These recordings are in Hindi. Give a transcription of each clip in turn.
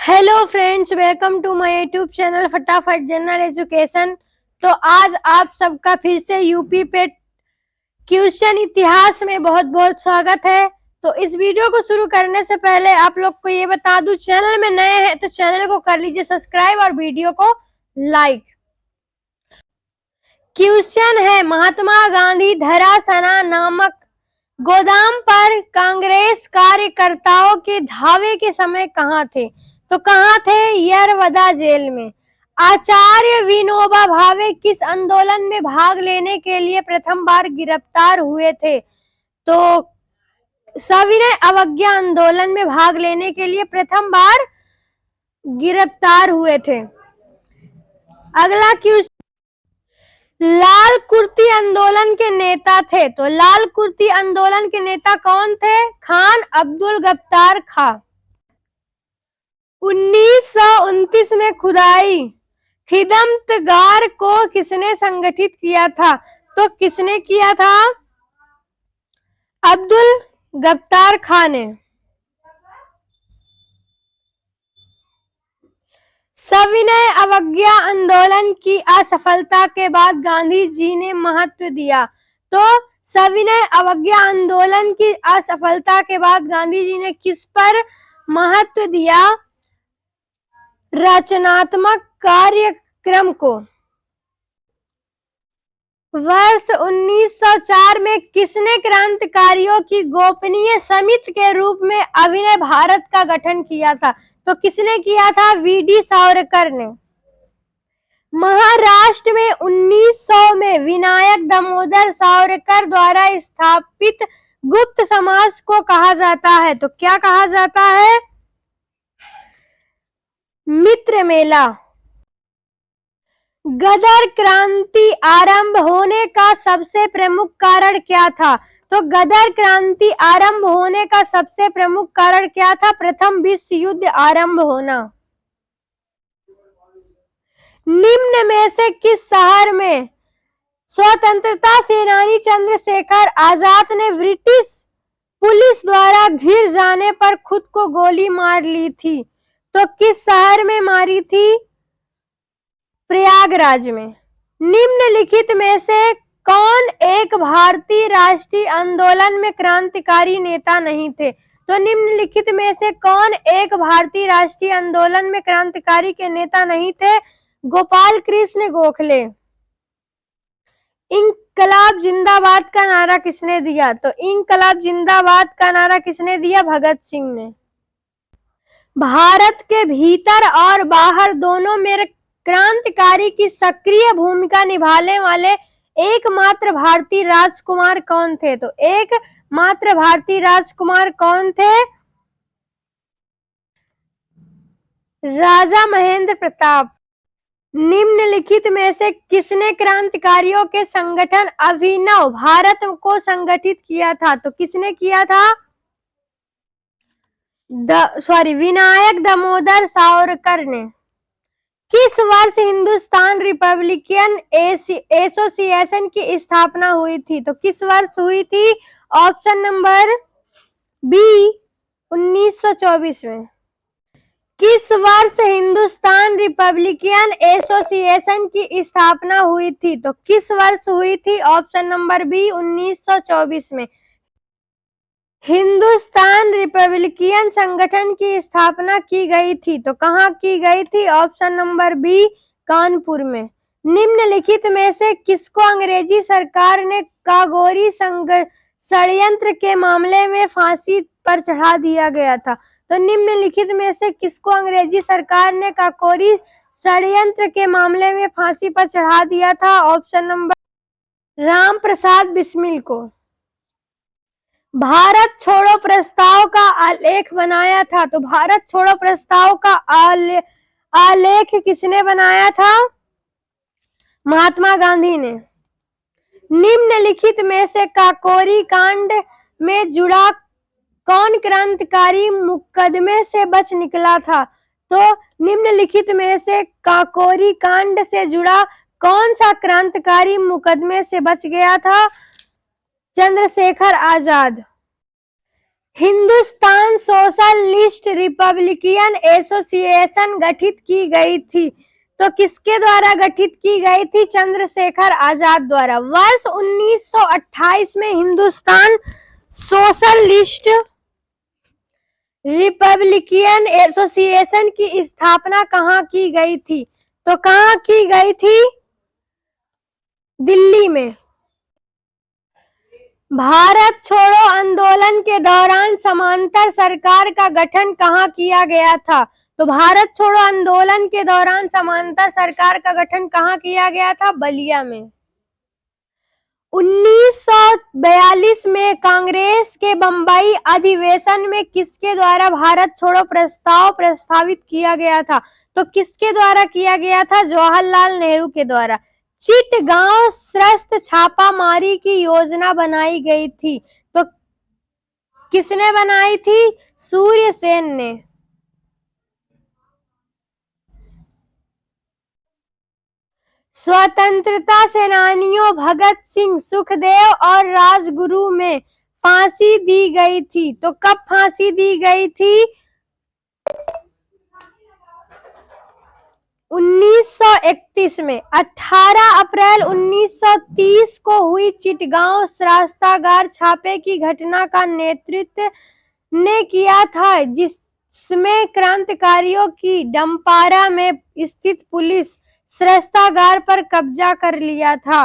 Hello friends, welcome to my YouTube channel फटाफट जनरल एजुकेशन। तो आज आप सबका फिर से यूपी पे क्वेश्चन इतिहास में बहुत बहुत स्वागत है। तो इस वीडियो को शुरू करने से पहले आप लोग को ये बता दूं, चैनल में नए हैं तो चैनल को कर लीजिए सब्सक्राइब और वीडियो को लाइक। क्वेश्चन है, महात्मा गांधी धरासना नामक गोदाम पर कांग्रेस कार्यकर्ताओं के धावे के समय कहाँ थे? तो कहाँ थे? यरवदा जेल में। आचार्य विनोबा भावे किस आंदोलन में भाग लेने के लिए प्रथम बार गिरफ्तार हुए थे? तो सविनय अवज्ञा आंदोलन में भाग लेने के लिए प्रथम बार गिरफ्तार हुए थे। अगला क्वेश्चन, लाल कुर्ती आंदोलन के नेता थे। तो लाल कुर्ती आंदोलन के नेता कौन थे? खान अब्दुल गफ्तार खां। 1929 में खुदाई खिदमतगार को किसने संगठित किया था? तो किसने किया था? अब्दुल गफ्तार खां ने। सविनय अवज्ञा आंदोलन की असफलता के बाद गांधी जी ने महत्व दिया। तो सविनय अवज्ञा आंदोलन की असफलता के बाद गांधी जी ने किस पर महत्व दिया? रचनात्मक कार्यक्रम को। वर्ष 1904 में किसने क्रांतिकारियों की गोपनीय समिति के रूप में अभिनव भारत का गठन किया था? तो किसने किया था? वीडी सावरकर ने। महाराष्ट्र में 1900 में विनायक दामोदर सावरकर द्वारा स्थापित गुप्त समाज को कहा जाता है। तो क्या कहा जाता है? मित्र मेला। गदर क्रांति आरंभ होने का सबसे प्रमुख कारण क्या था? तो गदर क्रांति आरंभ होने का सबसे प्रमुख कारण क्या था? प्रथम विश्व युद्ध आरंभ होना। निम्न में से किस शहर में स्वतंत्रता सेनानी चंद्रशेखर आजाद ने ब्रिटिश पुलिस द्वारा घिर जाने पर खुद को गोली मार ली थी? तो किस शहर में मारी थी? प्रयागराज में। निम्नलिखित में से कौन एक भारतीय राष्ट्रीय आंदोलन में क्रांतिकारी नेता नहीं थे? तो निम्नलिखित में से कौन एक भारतीय राष्ट्रीय आंदोलन में क्रांतिकारी के नेता नहीं थे? गोपाल कृष्ण गोखले। इंकलाब जिंदाबाद का नारा किसने दिया? तो इंकलाब जिंदाबाद का नारा किसने दिया? भगत सिंह ने। भारत के भीतर और बाहर दोनों में क्रांतिकारी की सक्रिय भूमिका निभाने वाले एकमात्र भारतीय राजकुमार कौन थे? तो एकमात्र भारतीय राजकुमार कौन थे? राजा महेंद्र प्रताप। निम्नलिखित में से किसने क्रांतिकारियों के संगठन अभिनव भारत को संगठित किया था? तो किसने किया था? विनायक दामोदर सावरकर ने। किस वर्ष हिंदुस्तान रिपब्लिकन एसोसिएशन की स्थापना हुई थी? तो किस वर्ष हुई थी? ऑप्शन नंबर बी 1924 में। किस वर्ष हिंदुस्तान रिपब्लिकन एसोसिएशन की स्थापना हुई थी? तो किस वर्ष हुई थी? ऑप्शन नंबर बी 1924 में। हिंदुस्तान रिपब्लिकन संगठन की स्थापना की गई थी। तो कहाँ की गई थी? ऑप्शन नंबर बी कानपुर में। निम्नलिखित में से किसको अंग्रेजी सरकार ने काकोरी षड्यंत्र के मामले में फांसी पर चढ़ा दिया गया था? तो निम्नलिखित में से किसको अंग्रेजी सरकार ने काकोरी षड्यंत्र के मामले में फांसी पर चढ़ा दिया था? ऑप्शन नंबर राम प्रसाद बिस्मिल को। भारत छोड़ो प्रस्ताव का आलेख बनाया था। तो भारत छोड़ो प्रस्ताव का आलेख किसने बनाया था? महात्मा गांधी ने। निम्नलिखित में से काकोरी कांड में जुड़ा कौन क्रांतिकारी मुकदमे से बच निकला था? तो निम्नलिखित में से काकोरी कांड से जुड़ा कौन सा क्रांतिकारी मुकदमे से बच गया था? Chandrashekhar Azad. Hindustan socialist Republican association गठित की गई थी, तो किसके द्वारा गठित की गई थी? चंद्रशेखर आजाद द्वारा। वर्ष 1928 में हिंदुस्तान सोशलिस्ट रिपब्लिकन एसोसिएशन की स्थापना कहाँ की गई थी? तो कहाँ की गई थी? दिल्ली में। भारत छोड़ो आंदोलन के दौरान समांतर सरकार का गठन कहाँ किया गया था? तो भारत छोड़ो आंदोलन के दौरान समांतर सरकार का गठन कहाँ किया गया था? बलिया में। 1942 में कांग्रेस के बंबई अधिवेशन में किसके द्वारा भारत छोड़ो प्रस्ताव प्रस्तावित किया गया था? तो किसके द्वारा किया गया था? जवाहरलाल नेहरू के द्वारा। चिटगांव शस्त्र छापामारी की योजना बनाई गई थी, तो किसने बनाई थी? सूर्य सेन ने। स्वतंत्रता सेनानियों भगत सिंह, सुखदेव और राजगुरु में फांसी दी गई थी, तो कब फांसी दी गई थी? 1931 में। 18 अप्रैल 1930 को हुई चिटगांव शस्त्रागार छापे की घटना का नेतृत्व ने किया था, जिसमें क्रांतिकारियों की डंपारा में स्थित पुलिस शस्त्रागार पर कब्जा कर लिया था।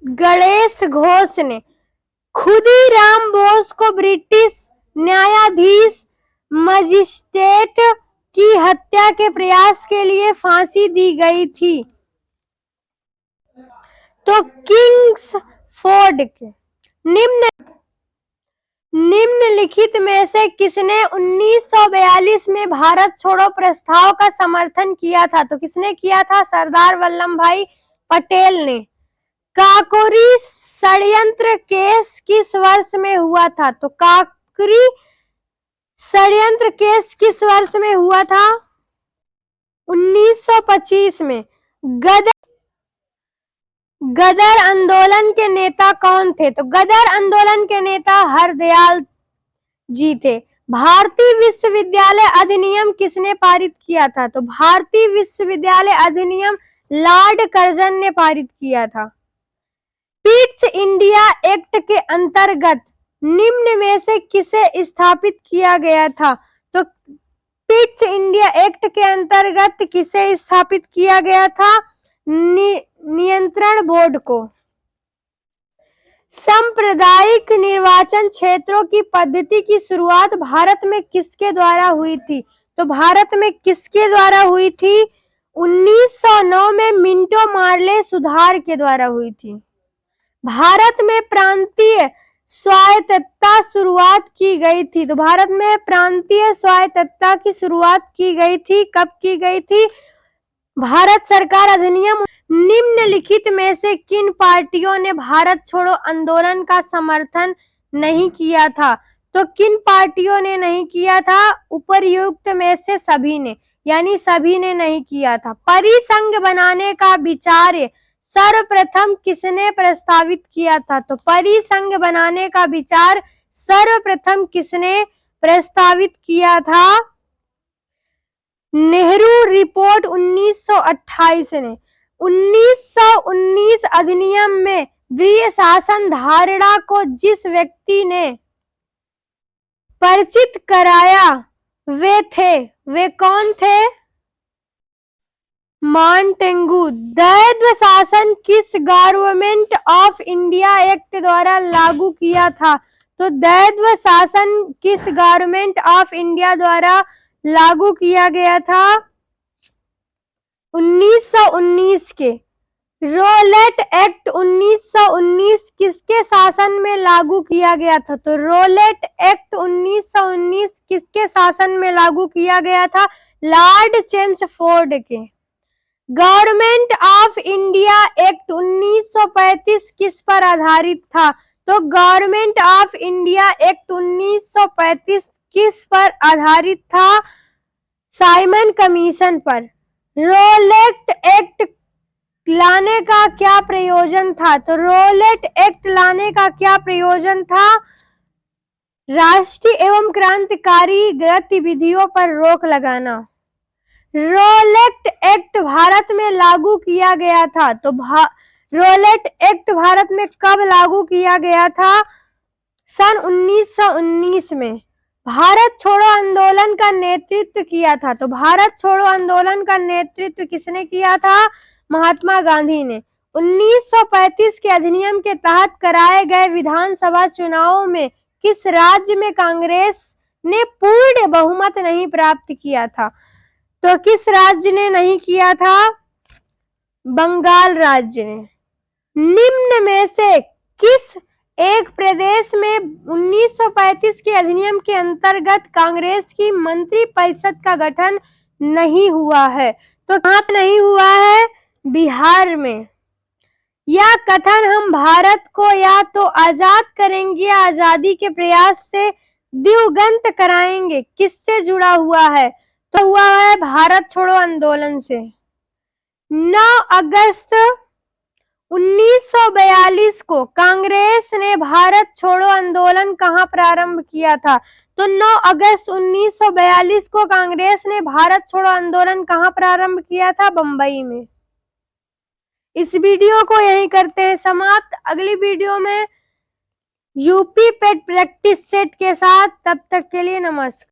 गणेश घोष ने खुदीराम बोस को ब्रिटिश न्यायाधीश मजिस्ट्रेट की हत्या के प्रयास के लिए फांसी दी गई थी, तो किंग्सफोर्ड के। निम्नलिखित में से किसने 1942 में भारत छोड़ो प्रस्ताव का समर्थन किया था? तो किसने किया था? सरदार वल्लभ भाई पटेल ने। काकोरी षड्यंत्र केस किस वर्ष में हुआ था? तो काकोरी षड्यंत्र केस किस वर्ष में हुआ था? 1925 में। गदर आंदोलन के नेता कौन थे? तो गदर आंदोलन के नेता हरदयाल जी थे। भारतीय विश्वविद्यालय अधिनियम किसने पारित किया था? तो भारतीय विश्वविद्यालय अधिनियम लॉर्ड कर्जन ने पारित किया था। पिट्स इंडिया एक्ट के अंतर्गत निम्न में से किसे स्थापित किया गया था? तो पिट्स इंडिया एक्ट के अंतर्गत किसे स्थापित किया गया था? नियंत्रण बोर्ड को। सांप्रदायिक निर्वाचन क्षेत्रों की पद्धति की शुरुआत भारत में किसके द्वारा हुई थी? तो भारत में किसके द्वारा हुई थी? 1909 में मिंटो मार्ले सुधार के द्वारा हुई थी। भारत में प्रांतीय स्वायत्तता शुरुआत की गई थी, तो भारत में प्रांतीय स्वायत्तता की शुरुआत की गई थी। कब की गई थी? भारत सरकार अधिनियम। निम्नलिखित में से किन पार्टियों ने भारत छोड़ो आंदोलन का समर्थन नहीं किया था? तो किन पार्टियों ने नहीं किया था? उपर्युक्त में से सभी ने, यानी सभी ने नहीं किया था। परिसंघ बनाने का विचार सर्वप्रथम किसने प्रस्तावित किया था? तो परिसंघ बनाने का विचार सर्वप्रथम किसने प्रस्तावित किया था? नेहरू रिपोर्ट 1928 ने। 1919 अधिनियम में द्वितीय शासन धारणा को जिस व्यक्ति ने परिचित कराया वे कौन थे? मॉन्टेगू। द्वैध शासन किस गवर्नमेंट ऑफ इंडिया एक्ट द्वारा लागू किया था? तो द्वैध शासन किस गवर्नमेंट ऑफ इंडिया द्वारा लागू किया गया था? 1919 के। रोलेट एक्ट 1919 किसके शासन में लागू किया गया था? तो रोलेट एक्ट 1919 किसके शासन में लागू किया गया था? लॉर्ड चेम्सफोर्ड के। गवर्नमेंट ऑफ इंडिया एक्ट 1935 किस पर आधारित था? तो गवर्नमेंट ऑफ इंडिया एक्ट 1935 किस पर आधारित था? साइमन कमीशन पर। रोलेट एक्ट लाने का क्या प्रयोजन था? तो रोलेट एक्ट लाने का क्या प्रयोजन था? राष्ट्रीय एवं क्रांतिकारी गतिविधियों पर रोक लगाना। रोलेट एक्ट भारत में लागू किया गया था, तो रोलेट एक्ट भारत में कब लागू किया गया था? सन 1919 में। भारत छोड़ो आंदोलन का नेतृत्व किया था, तो भारत छोड़ो आंदोलन का नेतृत्व किसने किया था? महात्मा गांधी ने। 1935 के अधिनियम के तहत कराए गए विधानसभा चुनावों में किस राज्य में कांग्रेस ने पूर्ण बहुमत नहीं प्राप्त किया था? तो किस राज्य ने नहीं किया था? बंगाल राज्य ने। निम्न में से किस एक प्रदेश में 1935 के अधिनियम के अंतर्गत कांग्रेस की मंत्री परिषद का गठन नहीं हुआ है? तो कहां पे नहीं हुआ है? बिहार में। यह कथन हम भारत को या तो आजाद करेंगे या आजादी के प्रयास से दिवंगत कराएंगे, किससे जुड़ा हुआ है? तो हुआ है भारत छोड़ो आंदोलन से। 9 अगस्त 1942 को कांग्रेस ने भारत छोड़ो आंदोलन कहां प्रारंभ किया था? तो 9 अगस्त 1942 को कांग्रेस ने भारत छोड़ो आंदोलन कहां प्रारंभ किया था? बंबई में। इस वीडियो को यहीं करते हैं समाप्त। अगली वीडियो में यूपी पेट प्रैक्टिस सेट के साथ। तब तक के लिए नमस्कार।